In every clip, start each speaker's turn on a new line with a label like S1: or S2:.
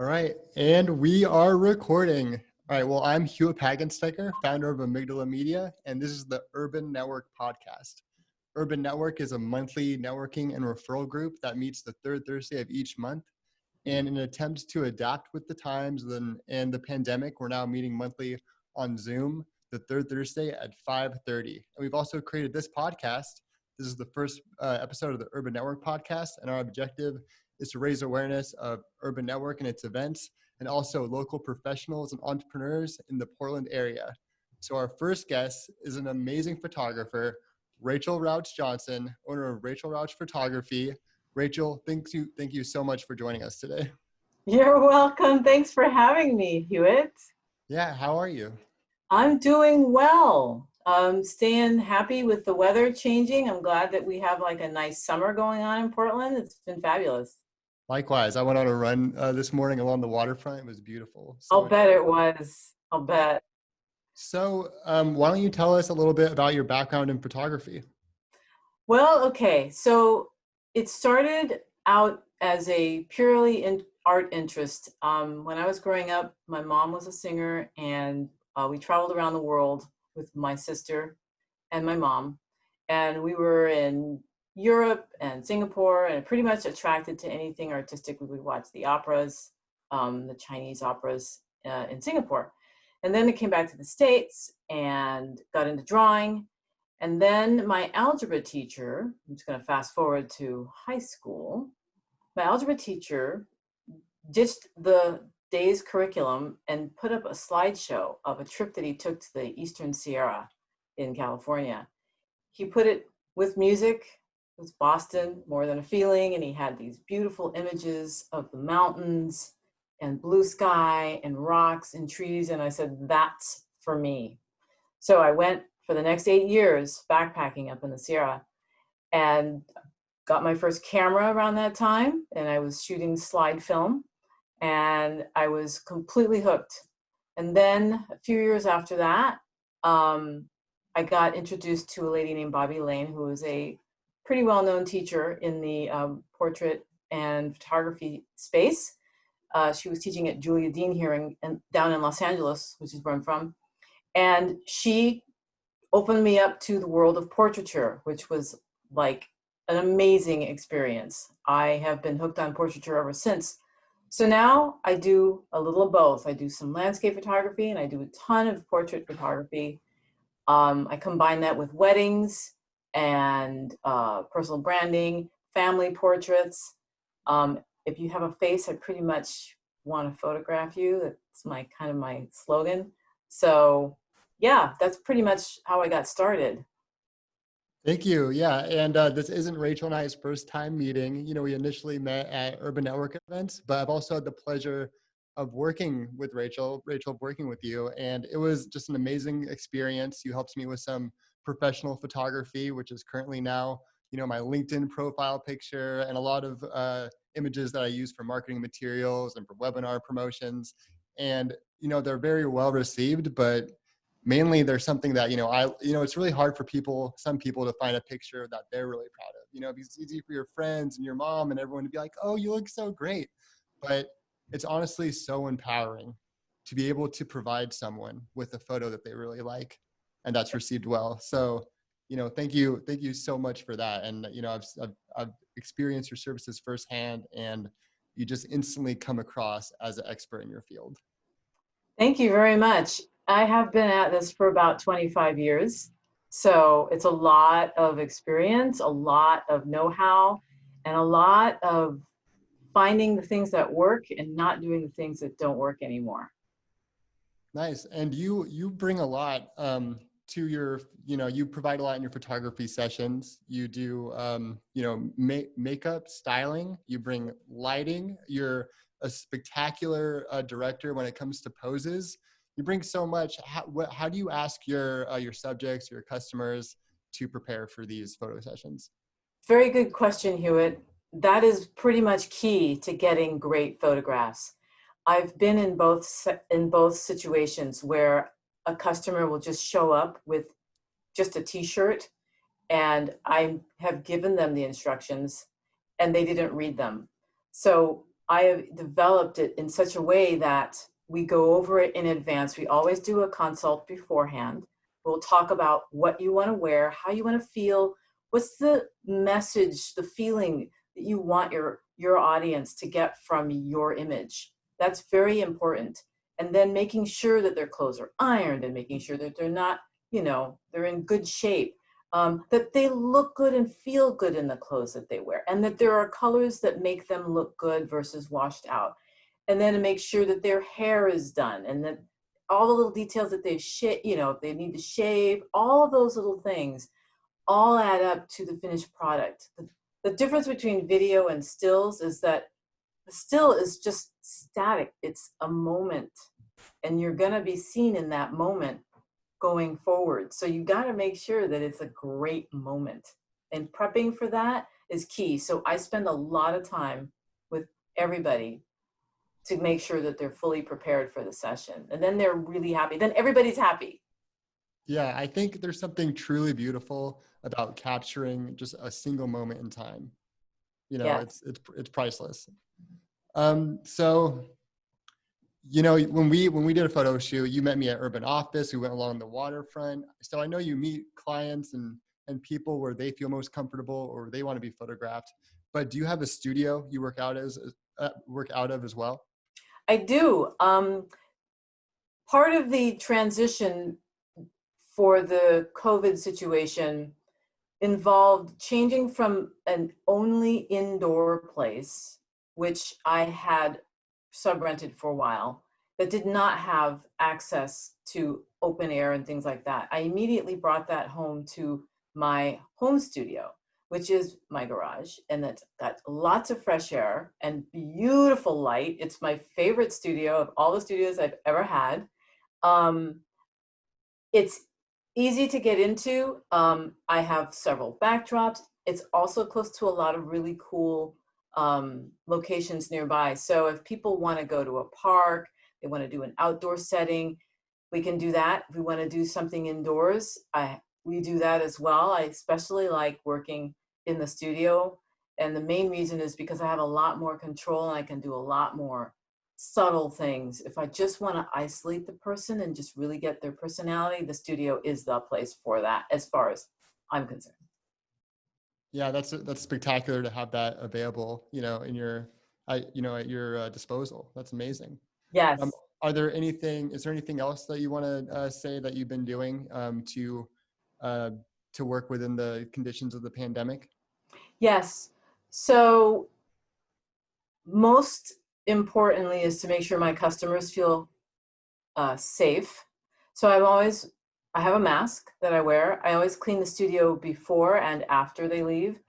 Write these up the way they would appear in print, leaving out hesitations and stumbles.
S1: All right, and we are recording. All right, well, I'm Hewitt Pagenstecher, founder of Amygdala Media, and this is the Urban Network podcast. Urban Network is a monthly networking and referral group that meets the third Thursday of each month. And in an attempt to adapt with the times and the pandemic, we're now meeting monthly on Zoom, the third Thursday at 5:30. And we've also created this podcast. This is the first episode of the Urban Network podcast, and our objective is to raise awareness of Urban Network and its events, and also local professionals and entrepreneurs in the Portland area. So our first guest is an amazing photographer, Rachel Rausch Johnson, owner of Rachel Rausch Photography. Rachel, thank you so much for joining us today.
S2: You're welcome. Thanks for having me, Hewitt.
S1: Yeah, how are you?
S2: I'm doing well. Staying happy with the weather changing. I'm glad that we have like a nice summer going on in Portland. It's been fabulous.
S1: Likewise, I went on a run this morning along the waterfront. It was beautiful.
S2: I'll bet it was. I'll bet.
S1: So why don't you tell us a little bit about your background in photography?
S2: Well, okay. So it started out as a purely art interest. When I was growing up, my mom was a singer, and we traveled around the world with my sister and my mom. And we were in Europe and Singapore, and pretty much attracted to anything artistic. We would watch the operas, the Chinese operas in Singapore. And then we came back to the States and got into drawing. And then my algebra teacher, I'm just going to fast forward to high school, my algebra teacher ditched the day's curriculum and put up a slideshow of a trip that he took to the Eastern Sierra in California. He put it with music. It was Boston, More Than a Feeling, and he had these beautiful images of the mountains and blue sky and rocks and trees, and I said, that's for me. So I went for the next 8 years backpacking up in the Sierra and got my first camera around that time, and I was shooting slide film, and I was completely hooked. And then a few years after that, I got introduced to a lady named Bobby Lane, who was a pretty well-known teacher in the portrait and photography space. She was teaching at Julia Dean here down in Los Angeles, which is where I'm from. And she opened me up to the world of portraiture, which was like an amazing experience. I have been hooked on portraiture ever since. So now I do a little of both. I do some landscape photography and I do a ton of portrait photography. I combine that with weddings and personal branding, family portraits. If you have a face, I pretty much want to photograph you. That's my kind of my slogan. So yeah, that's pretty much how I got started.
S1: Thank you. Yeah, and this isn't Rachel and I's first time meeting. You know, we initially met at Urban Network events, but I've also had the pleasure of working with Rachel, working with you, and it was just an amazing experience. You helped me with some professional photography, which is currently now, you know, my LinkedIn profile picture and a lot of images that I use for marketing materials and for webinar promotions. And, you know, they're very well received, but mainly there's something that, it's really hard for some people to find a picture that they're really proud of, because it's easy for your friends and your mom and everyone to be like, oh, you look so great. But it's honestly so empowering to be able to provide someone with a photo that they really like and that's received well. So, thank you so much for that. And, I've experienced your services firsthand, and you just instantly come across as an expert in your field.
S2: Thank you very much. I have been at this for about 25 years. So it's a lot of experience, a lot of know-how, and a lot of finding the things that work and not doing the things that don't work anymore.
S1: Nice. And you bring a lot to your, you provide a lot in your photography sessions. You do, makeup, styling, you bring lighting. You're a spectacular director when it comes to poses. You bring so much. How do you ask your subjects, your customers to prepare for these photo sessions?
S2: Very good question, Hewitt. That is pretty much key to getting great photographs. I've been in both situations where a customer will just show up with just a t-shirt and I have given them the instructions and they didn't read them. So I have developed it in such a way that we go over it in advance. We always do a consult beforehand. We'll talk about what you want to wear, how you want to feel, what's the message, the feeling that you want your audience to get from your image. That's very important. And then making sure that their clothes are ironed and making sure that they're not, they're in good shape. That they look good and feel good in the clothes that they wear, and that there are colors that make them look good versus washed out. And then to make sure that their hair is done, and that all the little details that they if they need to shave, all of those little things all add up to the finished product. The difference between video and stills is that the still is just static. It's a moment, and you're going to be seen in that moment going forward. So you got to make sure that it's a great moment, and prepping for that is key. So I spend a lot of time with everybody to make sure that they're fully prepared for the session, and then they're really happy. Then everybody's happy.
S1: Yeah, I think there's something truly beautiful about capturing just a single moment in time.
S2: Yes.
S1: It's priceless. So when we did a photo shoot, you met me at Urban Office. We went along the waterfront. So I know you meet clients and people where they feel most comfortable or they want to be photographed. But do you have a studio you work out of as well?
S2: I do. Part of the transition for the COVID situation involved changing from an only indoor place, which I had sub-rented for a while, that did not have access to open air and things like that. I immediately brought that home to my home studio, which is my garage, and that's got lots of fresh air and beautiful light. It's my favorite studio of all the studios I've ever had. It's easy to get into. I have several backdrops. It's also close to a lot of really cool locations nearby. So if people want to go to a park, they want to do an outdoor setting, we can do that. If we want to do something indoors, we do that as well. I especially like working in the studio. And the main reason is because I have a lot more control and I can do a lot more subtle things. If I just want to isolate the person and just really get their personality, the studio is the place for that, as far as I'm concerned.
S1: Yeah, that's spectacular to have that available, in your, at your disposal. That's amazing.
S2: Yes.
S1: Is there anything else that you want to say that you've been doing to work within the conditions of the pandemic?
S2: Yes. So most importantly is to make sure my customers feel safe. So I have a mask that I wear. I always clean the studio before and after they leave.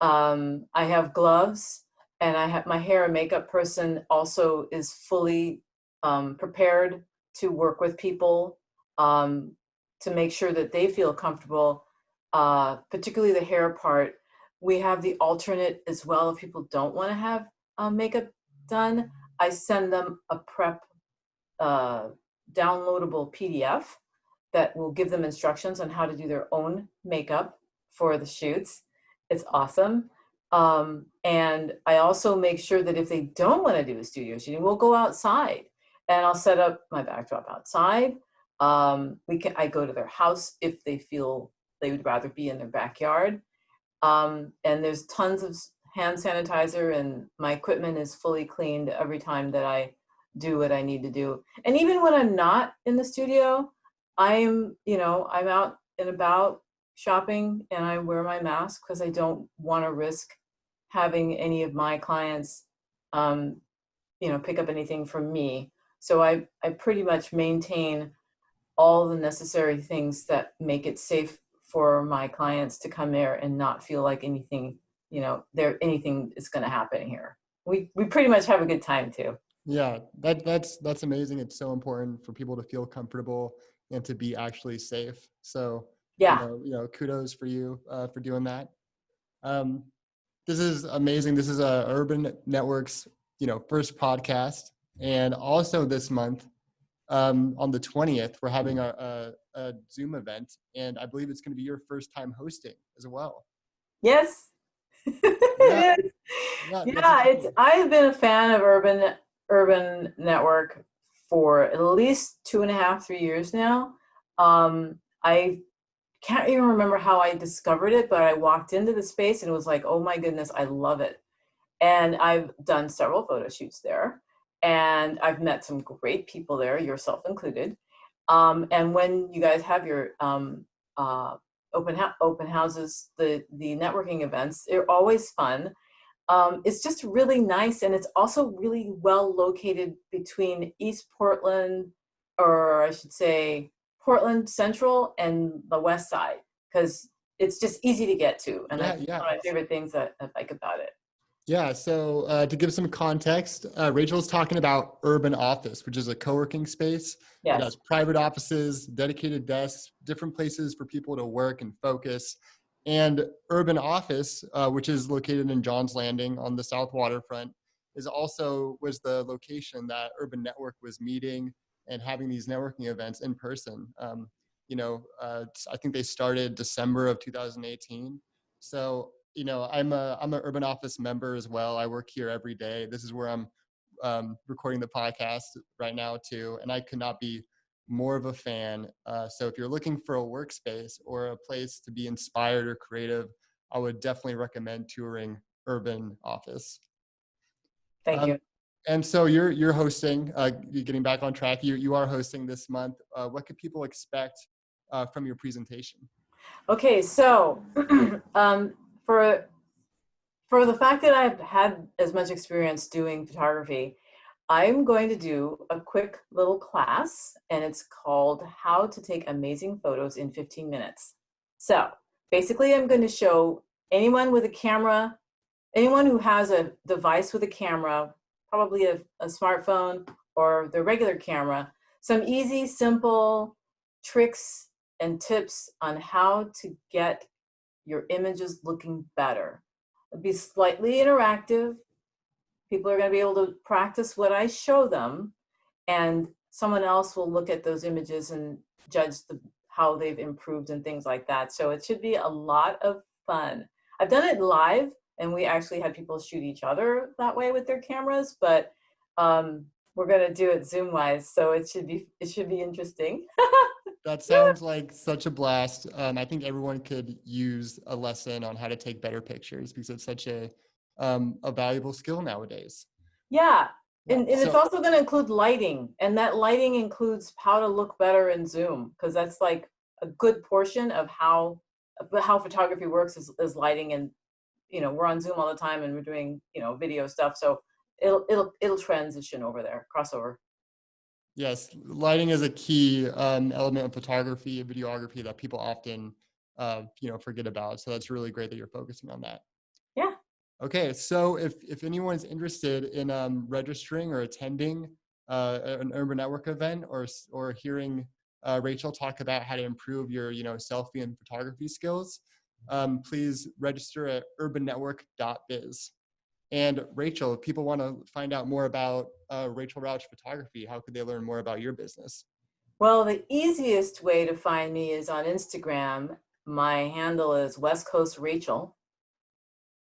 S2: I have gloves, and I have my hair and makeup person also is fully prepared to work with people to make sure that they feel comfortable, particularly the hair part. We have the alternate as well. If people don't want to have makeup done, I send them a prep downloadable PDF that will give them instructions on how to do their own makeup for the shoots. It's awesome. And I also make sure that if they don't want to do a studio shooting, we'll go outside, and I'll set up my backdrop outside. I go to their house if they feel they would rather be in their backyard. And there's tons of hand sanitizer, and my equipment is fully cleaned every time that I do what I need to do. And even when I'm not in the studio, I'm out and about shopping, and I wear my mask because I don't want to risk having any of my clients, pick up anything from me. So I pretty much maintain all the necessary things that make it safe for my clients to come there and not feel like anything is going to happen here. We pretty much have a good time too.
S1: Yeah, that's amazing. It's so important for people to feel comfortable and to be actually safe. So
S2: Yeah.
S1: Kudos for you for doing that. This is amazing. This is Urban Network's first podcast, and also this month on the 20th we're having a Zoom event, and I believe it's going to be your first time hosting as well.
S2: Yes.
S1: Yeah.
S2: It is.
S1: Yeah, that's
S2: Yeah,
S1: exciting.
S2: I've been a fan of Urban Network for at least 2.5, 3 years now. I can't even remember how I discovered it, but I walked into the space and it was like, oh my goodness, I love it. And I've done several photo shoots there, and I've met some great people there, yourself included. And when you guys have your open houses, the networking events, they're always fun. It's just really nice, and it's also really well located between East Portland, or I should say Portland Central, and the West Side, because it's just easy to get to, and
S1: Yeah,
S2: that's
S1: yeah.
S2: one of my favorite things that I like about it.
S1: Yeah, so to give some context, Rachel's talking about Urban Office, which is a co-working space. It
S2: Yes.
S1: has private offices, dedicated desks, different places for people to work and focus. And Urban Office, which is located in Johns Landing on the South Waterfront, was the location that Urban Network was meeting and having these networking events in person. I think they started December of 2018. So I'm an Urban Office member as well. I work here every day. This is where I'm recording the podcast right now too, and I could not be more of a fan. So if you're looking for a workspace or a place to be inspired or creative, I would definitely recommend touring Urban Office.
S2: Thank
S1: Um,
S2: you.
S1: and so you're hosting. You're getting back on track. You are hosting this month. What could people expect from your presentation?
S2: Okay, so um, for the fact that I've had as much experience doing photography, I'm going to do a quick little class, and it's called How to Take Amazing Photos in 15 Minutes. So basically, I'm going to show anyone with a camera, anyone who has a device with a camera, probably a smartphone or the regular camera, some easy, simple tricks and tips on how to get your images looking better. It'll be slightly interactive. People are going to be able to practice what I show them, and someone else will look at those images and judge how they've improved and things like that. So it should be a lot of fun. I've done it live, and we actually had people shoot each other that way with their cameras, but we're going to do it Zoom wise, so it should be interesting.
S1: That sounds like such a blast. I think everyone could use a lesson on how to take better pictures because it's such a valuable skill nowadays.
S2: Yeah,
S1: Yeah.
S2: and it's
S1: So
S2: also going to include lighting, and that lighting includes how to look better in Zoom, because that's like a good portion of how photography works is lighting. And we're on Zoom all the time, and we're doing video stuff, so it'll transition over there, crossover.
S1: yes, lighting is a key element of photography and videography that people often forget about. So that's really great that you're focusing on that.
S2: Yeah.
S1: Okay, so if anyone's interested in registering or attending an Urban Network event or hearing Rachel talk about how to improve your selfie and photography skills, please register at urbannetwork.biz. And Rachel, if people want to find out more about Rachel Rausch Photography, how could they learn more about your business?
S2: Well, the easiest way to find me is on Instagram. My handle is West Coast Rachel,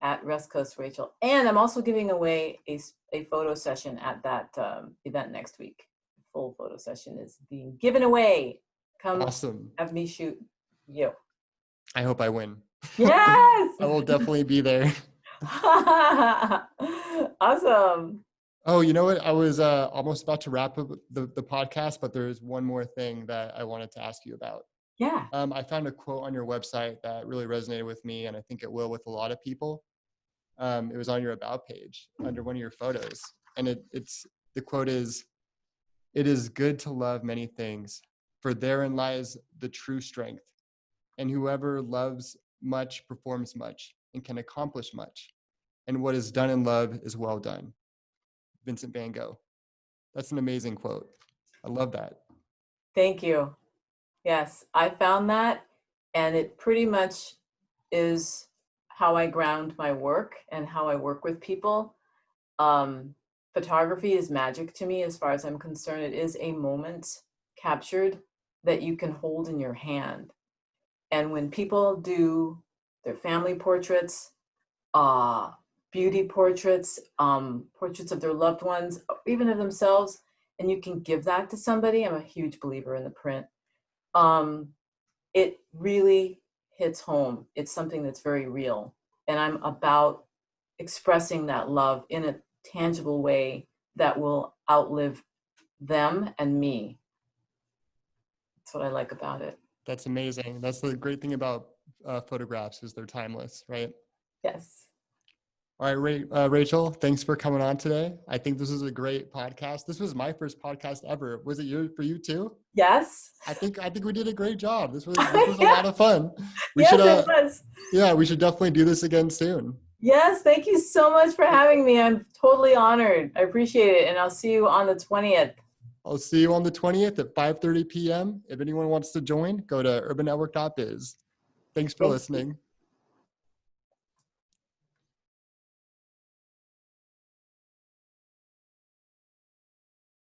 S2: at West Coast Rachel. And I'm also giving away a photo session at that event next week. Full photo session is being given away. Come
S1: Awesome.
S2: have me shoot you.
S1: I hope I win.
S2: Yes.
S1: I will definitely be there.
S2: Awesome.
S1: Oh, you know what? I was almost about to wrap up the podcast, but there's one more thing that I wanted to ask you about.
S2: Yeah.
S1: I found a quote on your website that really resonated with me, and I think it will with a lot of people. It was on your about page under one of your photos, and the quote is, "It is good to love many things, for therein lies the true strength. And whoever loves much performs much and can accomplish much. And what is done in love is well done." Vincent van Gogh. That's an amazing quote. I love that.
S2: Thank you. Yes, I found that, and it pretty much is how I ground my work and how I work with people. Um, Photography is magic to me as far as I'm concerned. It is a moment captured that you can hold in your hand. And when people do their family portraits, beauty portraits, portraits of their loved ones, even of themselves, and you can give that to somebody. I'm a huge believer in the print. It really hits home. It's something that's very real. And I'm about expressing that love in a tangible way that will outlive them and me. That's what I like about it.
S1: That's amazing. That's the great thing about photographs is they're timeless, right?
S2: Yes.
S1: All right, Rachel, thanks for coming on today. I think this is a great podcast. This was my first podcast ever. Was it for you too?
S2: Yes.
S1: I think we did a great job. This was a lot of fun. We
S2: Yes,
S1: should
S2: it was.
S1: yeah, we should definitely do this again soon.
S2: Yes, thank you so much for having me. I'm totally honored. I appreciate it. And I'll see you on the 20th.
S1: I'll see you on the 20th at 5:30 p.m. If anyone wants to join, go to urbannetwork.biz. Thanks for listening.